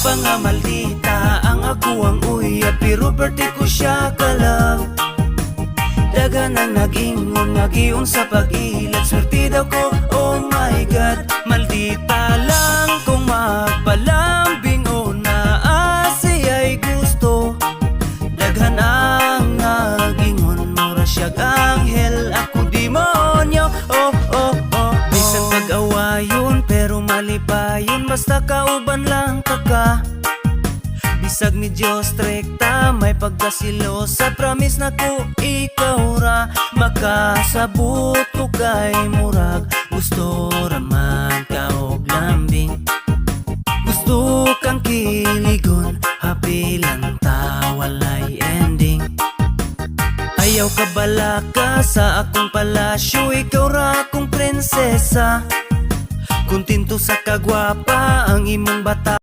pa nga maldita ang ako ang uya, pero birthday ko siya ka-love. Dagan ang nag-ingon, nag-iyon sa pag-ilat, swerte daw ko, oh my God. Maldita lang kung magpalambing o naasiya'y gusto. Daghan ang nag-ingon, mura siyag anghel, ako demonyo, oh oh oh. Bisan pag-awayon, pero mali pa yun, basta kauban lang ka. Bisag medyo strikta, may pagkasilosa, promise na ko ikaw ra makasabot ko kay murag. Gusto raman ka og lambing, gusto kang kiligon, happy lang ta walay ending. Ayaw ka balaka sa akong palasyo, ikaw ra akong prinsesa. Kuntinto sa kagwapa ang imong bata.